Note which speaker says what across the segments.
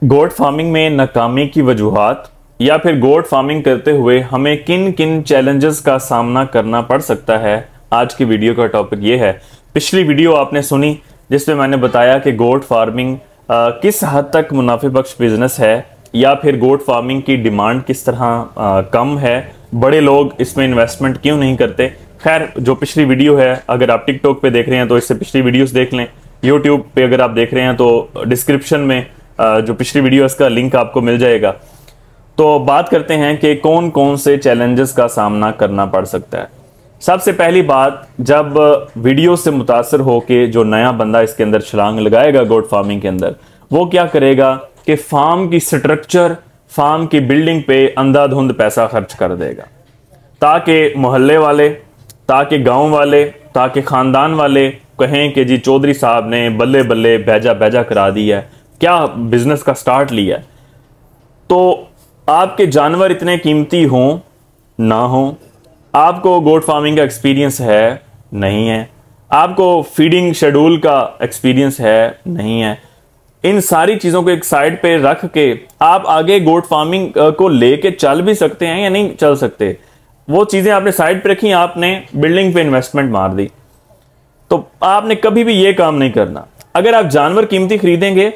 Speaker 1: गोट farming में नाकामी की वजूहात या फिर गोट फार्मिंग करते हुए हमें किन किन चैलेंजेस का सामना करना पड़ सकता है, आज की वीडियो का टॉपिक ये है। पिछली वीडियो आपने सुनी जिसमें मैंने बताया कि गोट फार्मिंग किस हद तक मुनाफे बख्श बिजनेस है या फिर गोट फार्मिंग की डिमांड किस तरह कम है, बड़े लोग इसमें इन्वेस्टमेंट क्यों नहीं करते। खैर, जो पिछली वीडियो है, अगर आप टिकटॉक पे देख रहे हैं तो इससे पिछली वीडियोस देख लें। यूट्यूब पे अगर आप देख रहे हैं तो डिस्क्रिप्शन में जो पिछली वीडियो इसका लिंक आपको मिल जाएगा। तो बात करते हैं कि कौन कौन से चैलेंजेस का सामना करना पड़ सकता है। सबसे पहली बात, जब वीडियो से मुतासर होकर जो नया बंदा इसके अंदर छलांग लगाएगा गोट फार्मिंग के अंदर, वो क्या करेगा कि फार्म की स्ट्रक्चर, फार्म की बिल्डिंग पे अंधाधुंध पैसा खर्च कर देगा, ताकि मोहल्ले वाले, ताकि गांव वाले, ताकि खानदान वाले कहें कि जी चौधरी साहब ने बल्ले बल्ले भेजा भेजा करा दिया है, क्या बिजनेस का स्टार्ट लिया है। तो आपके जानवर इतने कीमती हों ना हों, आपको गोट फार्मिंग का एक्सपीरियंस है नहीं है, आपको फीडिंग शेड्यूल का एक्सपीरियंस है नहीं है, इन सारी चीज़ों को एक साइड पे रख के आप आगे गोट फार्मिंग को लेके चल भी सकते हैं या नहीं चल सकते, वो चीज़ें आपने साइड पे रखी, आपने बिल्डिंग पे इन्वेस्टमेंट मार दी, तो आपने कभी भी ये काम नहीं करना। अगर आप जानवर कीमती खरीदेंगे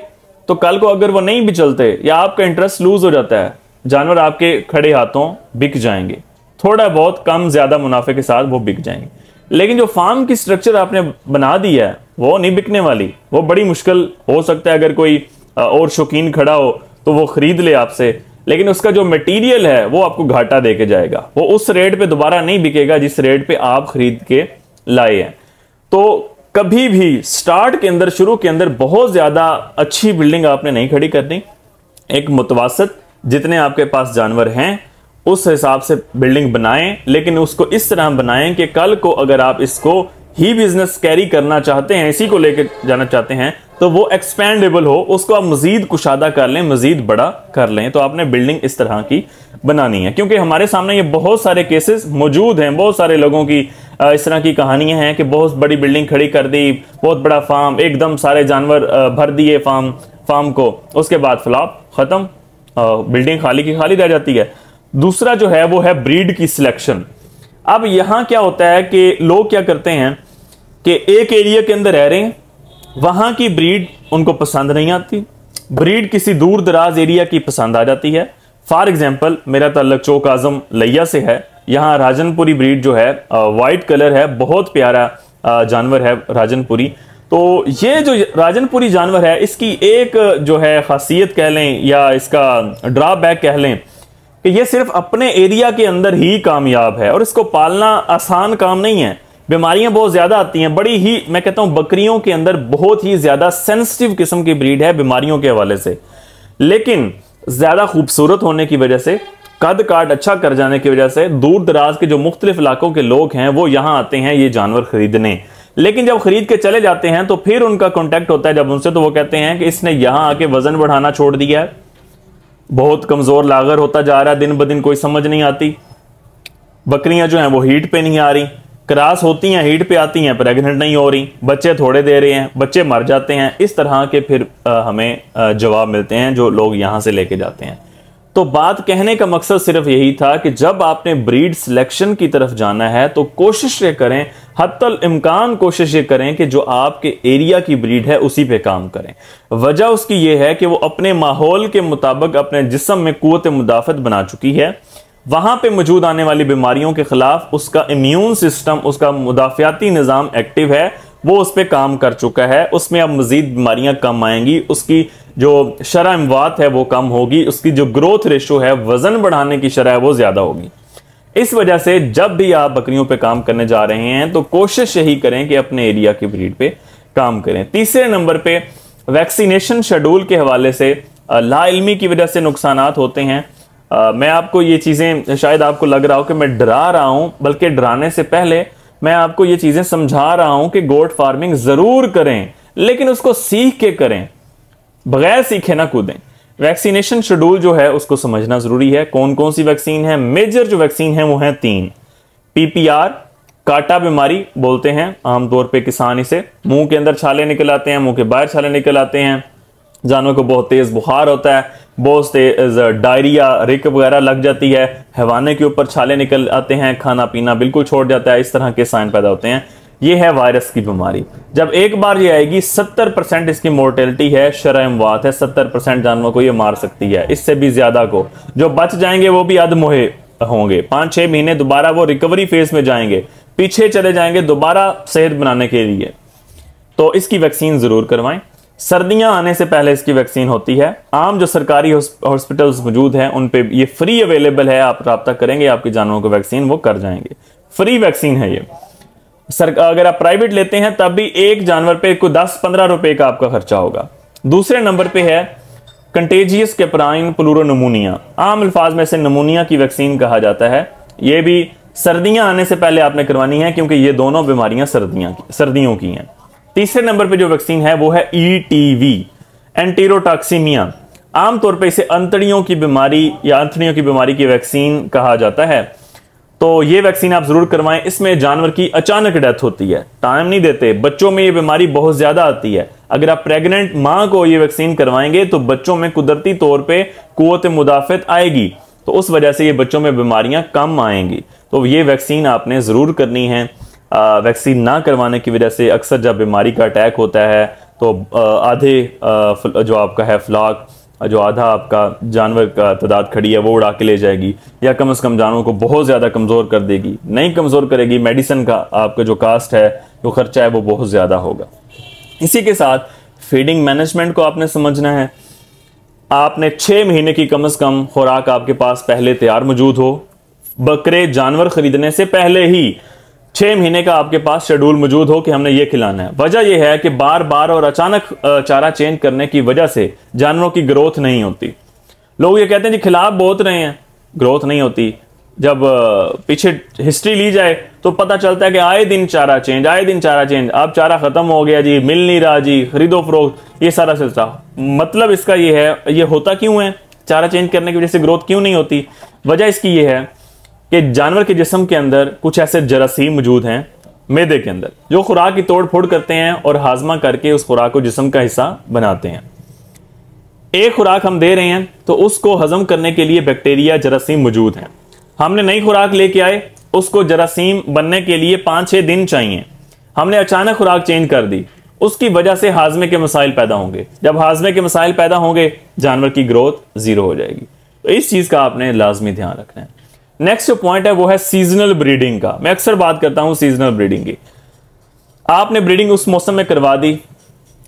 Speaker 1: तो कल को अगर वो नहीं भी चलते या आपका इंटरेस्ट लूज हो जाता है, जानवर आपके खड़े हाथों बिक जाएंगे, थोड़ा बहुत कम ज्यादा मुनाफे के साथ वो बिक जाएंगे। लेकिन जो फार्म की स्ट्रक्चर आपने बना दी है वो नहीं बिकने वाली। वो बड़ी मुश्किल हो सकता है, अगर कोई और शौकीन खड़ा हो तो वो खरीद ले आपसे, लेकिन उसका जो मटेरियल है वो आपको घाटा दे के जाएगा, वो उस रेट पे दोबारा नहीं बिकेगा जिस रेट पे आप खरीद के लाए हैं। तो कभी भी स्टार्ट के अंदर, शुरू के अंदर बहुत ज्यादा अच्छी बिल्डिंग आपने नहीं खड़ी करनी। एक मुतवासत जितने आपके पास जानवर हैं उस हिसाब से बिल्डिंग बनाएं, लेकिन उसको इस तरह बनाएं कि कल को अगर आप इसको ही बिजनेस कैरी करना चाहते हैं, इसी को लेकर जाना चाहते हैं, तो वो एक्सपेंडेबल हो, उसको आप मजीद कुशादा कर लें, मजीद बड़ा कर लें। तो आपने बिल्डिंग इस तरह की बनानी है, क्योंकि हमारे सामने ये बहुत सारे केसेस मौजूद हैं, बहुत सारे लोगों की इस तरह की कहानियां हैं कि बहुत बड़ी बिल्डिंग खड़ी कर दी, बहुत बड़ा फार्म, एकदम सारे जानवर भर दिए फार्म को, उसके बाद फ्लॉप, खत्म, बिल्डिंग खाली की खाली रह जाती है। दूसरा जो है वो है ब्रीड की सिलेक्शन। अब यहां क्या होता है कि लोग क्या करते हैं कि एक एरिया के अंदर रह रहे हैं, वहां की ब्रीड उनको पसंद नहीं आती, ब्रीड किसी दूर दराज एरिया की पसंद आ जाती है। फॉर एग्जाम्पल, मेरा ताल्लुक चौक आजम लिया से है, यहाँ राजनपुरी ब्रीड जो है, वाइट कलर है, बहुत प्यारा जानवर है राजनपुरी। तो ये जो राजनपुरी जानवर है, इसकी एक जो है खासियत कह लें या इसका ड्रॉबैक कह लें कि ये सिर्फ अपने एरिया के अंदर ही कामयाब है और इसको पालना आसान काम नहीं है। बीमारियां बहुत ज्यादा आती हैं, बड़ी ही, मैं कहता हूं बकरियों के अंदर बहुत ही ज्यादा सेंसिटिव किस्म की ब्रीड है बीमारियों के हवाले से। लेकिन ज्यादा खूबसूरत होने की वजह से, कद काट अच्छा कर जाने की वजह से दूर दराज के जो मुख्तलिफ इलाकों के लोग हैं वो यहां आते हैं ये जानवर खरीदने। लेकिन जब खरीद के चले जाते हैं तो फिर उनका कॉन्टेक्ट होता है जब उनसे, तो वो कहते हैं कि इसने यहां आके वजन बढ़ाना छोड़ दिया है, बहुत कमजोर लागर होता जा रहा है दिन ब दिन, कोई समझ नहीं आती। बकरियां जो हैं वो हीट पे नहीं आ रही, क्रॉस होती हैं हीट पे आती हैं, प्रेग्नेंट नहीं हो रही, बच्चे थोड़े दे रहे हैं, बच्चे मर जाते हैं। इस तरह के फिर हमें जवाब मिलते हैं जो लोग यहां से लेके जाते हैं। तो बात कहने का मकसद सिर्फ यही था कि जब आपने ब्रीड सिलेक्शन की तरफ जाना है तो कोशिश ये करें, हत्तल इम्कान कोशिश ये करें कि जो आपके एरिया की ब्रीड है उसी पे काम करें। वजह उसकी ये है कि वो अपने माहौल के मुताबिक अपने जिस्म में कुव्वत मुदाफत बना चुकी है, वहां पे मौजूद आने वाली बीमारियों के खिलाफ उसका इम्यून सिस्टम, उसका मुदाफियाती निज़ाम एक्टिव है, वो उस पर काम कर चुका है, उसमें अब मजीद बीमारियां कम आएंगी, उसकी जो शरह इमवात है वो कम होगी, उसकी जो ग्रोथ रेशो है, वजन बढ़ाने की शरह है वो ज्यादा होगी। इस वजह से जब भी आप बकरियों पे काम करने जा रहे हैं तो कोशिश यही करें कि अपने एरिया की ब्रीड पे काम करें। तीसरे नंबर पे वैक्सीनेशन शेड्यूल के हवाले से लाइल्मी की वजह से नुकसानात होते हैं। मैं आपको ये चीजें, शायद आपको लग रहा हो कि मैं डरा रहा हूं, बल्कि डराने से पहले मैं आपको ये चीजें समझा रहा हूं कि गोट फार्मिंग जरूर करें, लेकिन उसको सीख के करें, बगैर सीखे ना कूदें। वैक्सीनेशन शेड्यूल जो है उसको समझना जरूरी है। कौन कौन सी वैक्सीन है? मेजर जो वैक्सीन है वो है 3। PPR, काटा बीमारी बोलते हैं आमतौर पे किसान इसे, मुंह के अंदर छाले निकल आते हैं, मुंह के बाहर छाले निकल आते हैं, जानवर को बहुत तेज बुखार होता है, बहुत तेज डायरिया, रिक वगैरह लग जाती है, हैवाने के ऊपर छाले निकल आते हैं, खाना पीना बिल्कुल छोड़ जाता है, इस तरह के साइन पैदा होते हैं। ये है वायरस की बीमारी। जब एक बार ये आएगी 70% इसकी मोर्टेलिटी है, शर्म-ए-अमवात है, 70% जानवर को ये मार सकती है, इससे भी ज्यादा को। जो बच जाएंगे वो भी अधमोहे होंगे, 5-6 महीने दोबारा वो रिकवरी फेज में जाएंगे, पीछे चले जाएंगे दोबारा सेहत बनाने के लिए। तो इसकी वैक्सीन जरूर करवाएं। सर्दियां आने से पहले इसकी वैक्सीन होती है। आम जो सरकारी हॉस्पिटल्स मौजूद हैं उन पे ये फ्री अवेलेबल है, आप राब्ता करेंगे आपके जानवरों को वैक्सीन वो कर जाएंगे। फ्री वैक्सीन है ये। अगर आप प्राइवेट लेते हैं तब भी एक जानवर पे कोई 10-15 रुपए का आपका खर्चा होगा। दूसरे नंबर पे है कंटेजियस कैपराइन प्लूरोनमोनिया, आम अल्फाज में से नमूनिया की वैक्सीन कहा जाता है। ये भी सर्दियां आने से पहले आपने करवानी है, क्योंकि ये दोनों बीमारियां सर्दियों की हैं। तीसरे नंबर पे जो वैक्सीन है वो है ETV, एंटीरोटॉक्सीमिया। आमतौर पे इसे अंतड़ियों की बीमारी या अंतड़ियों की बीमारी की वैक्सीन कहा जाता है। तो ये वैक्सीन आप जरूर करवाएं। इसमें जानवर की अचानक डेथ होती है, टाइम नहीं देते। बच्चों में ये बीमारी बहुत ज्यादा आती है। अगर आप प्रेग्नेंट मां को ये वैक्सीन करवाएंगे तो बच्चों में कुदरती तौर पे कुव्वत मुदाफत आएगी, तो उस वजह से ये बच्चों में बीमारियां कम आएंगी। तो ये वैक्सीन आपने जरूर करनी है। वैक्सीन ना करवाने की वजह से अक्सर जब बीमारी का अटैक होता है तो आधे जो आपका है फ्लॉक, जो आधा आपका जानवर का तादाद खड़ी है वो उड़ा के ले जाएगी, या कम से कम जानवरों को बहुत ज़्यादा कमज़ोर कर देगी। नहीं कमज़ोर करेगी, मेडिसिन का आपका जो कास्ट है, जो खर्चा है वो बहुत ज़्यादा होगा। इसी के साथ फीडिंग मैनेजमेंट को आपने समझना है। आपने 6 महीने की कम से कम खुराक आपके पास पहले तैयार मौजूद हो। बकरे जानवर खरीदने से पहले ही 6 महीने का आपके पास शेड्यूल मौजूद हो कि हमने ये खिलाना है। वजह यह है कि बार बार और अचानक चारा चेंज करने की वजह से जानवरों की ग्रोथ नहीं होती। लोग ये कहते हैं जी खिला बहुत रहे हैं, ग्रोथ नहीं होती। जब पीछे हिस्ट्री ली जाए तो पता चलता है कि आए दिन चारा चेंज, आए दिन चारा चेंज, अब चारा खत्म हो गया जी, मिल नहीं रहा जी, खरीदो फरोख्त, ये सारा सिलसिला। मतलब इसका ये है, ये होता क्यों है, चारा चेंज करने की वजह से ग्रोथ क्यों नहीं होती? वजह इसकी ये है कि जानवर के जिस्म के अंदर कुछ ऐसे जरासीम मौजूद हैं मैदे के अंदर, जो खुराक की तोड़ फोड़ करते हैं और हाजमा करके उस खुराक को जिस्म का हिस्सा बनाते हैं। एक खुराक हम दे रहे हैं तो उसको हजम करने के लिए बैक्टीरिया, जरासीम मौजूद हैं। हमने नई खुराक लेके आए, उसको जरासीम बनने के लिए 5-6 दिन चाहिए। हमने अचानक खुराक चेंज कर दी, उसकी वजह से हाजमे के मसाइल पैदा होंगे। जब हाजमे के मसाइल पैदा होंगे, जानवर की ग्रोथ जीरो हो जाएगी। तो इस चीज का आपने लाजमी ध्यान रखना है। नेक्स्ट जो पॉइंट है वो है सीजनल ब्रीडिंग का। मैं अक्सर बात करता हूं सीजनल ब्रीडिंग की। आपने ब्रीडिंग उस मौसम में करवा दी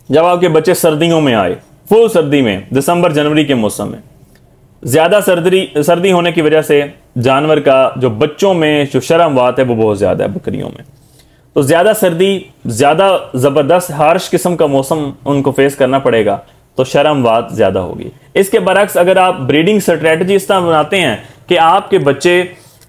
Speaker 1: जब आपके बच्चे सर्दियों में आए, फुल सर्दी में, दिसंबर जनवरी के मौसम में। ज्यादा सर्दी होने की वजह से जानवर का जो बच्चों में जो शर्म-ए-अमवात है वो बहुत ज्यादा है बकरियों में। तो ज्यादा सर्दी, ज्यादा जबरदस्त हार्श किस्म का मौसम उनको फेस करना पड़ेगा, तो शर्म-ए-अमवात ज्यादा होगी। इसके बरक्स अगर आप ब्रीडिंग स्ट्रेटजी इस तरह बनाते हैं कि आपके बच्चे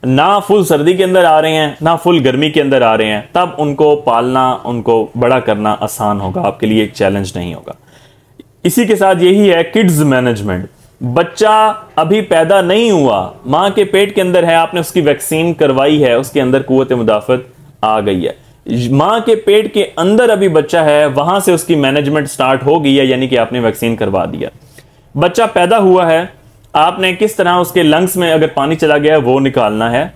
Speaker 1: ना फुल सर्दी के अंदर आ रहे हैं ना फुल गर्मी के अंदर आ रहे हैं, तब उनको पालना, उनको बड़ा करना आसान होगा, आपके लिए एक चैलेंज नहीं होगा। इसी के साथ यही है किड्स मैनेजमेंट। बच्चा अभी पैदा नहीं हुआ, मां के पेट के अंदर है, आपने उसकी वैक्सीन करवाई है, उसके अंदर कुव्वत मुदाफत आ गई है। मां के पेट के अंदर अभी बच्चा है, वहां से उसकी मैनेजमेंट स्टार्ट हो गई है, यानी कि आपने वैक्सीन करवा दिया। बच्चा पैदा हुआ है, आपने किस तरह उसके लंग्स में अगर पानी चला गया है वो निकालना है,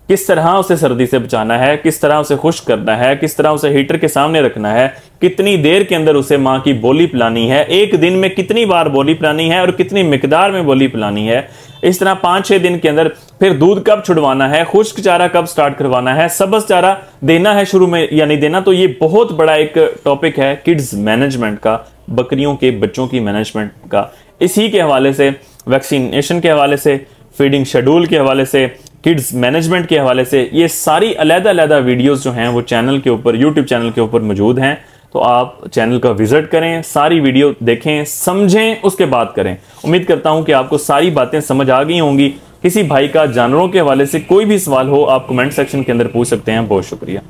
Speaker 1: किस तरह उसे सर्दी से बचाना है, किस तरह उसे खुश्क करना है, किस तरह उसे हीटर के सामने रखना है, कितनी देर के अंदर उसे मां की बोली पिलानी है, एक दिन में कितनी बार बोली पिलानी है और कितनी मिकदार में बोली पिलानी है, इस तरह 5-6 दिन के अंदर फिर दूध कब छुड़वाना है, खुश्क चारा कब स्टार्ट करवाना है, सब्ज चारा देना है शुरू में या नहीं देना। तो ये बहुत बड़ा एक टॉपिक है किड्स मैनेजमेंट का, बकरियों के बच्चों की मैनेजमेंट का। इसी के हवाले से, वैक्सीनेशन के हवाले से, फीडिंग शेड्यूल के हवाले से, किड्स मैनेजमेंट के हवाले से, ये सारी अलग-अलग वीडियोस जो हैं वो चैनल के ऊपर, यूट्यूब चैनल के ऊपर मौजूद हैं। तो आप चैनल का विजिट करें, सारी वीडियो देखें, समझें, उसके बाद करें। उम्मीद करता हूं कि आपको सारी बातें समझ आ गई होंगी। किसी भाई का जानवरों के हवाले से कोई भी सवाल हो, आप कमेंट सेक्शन के अंदर पूछ सकते हैं। बहुत शुक्रिया।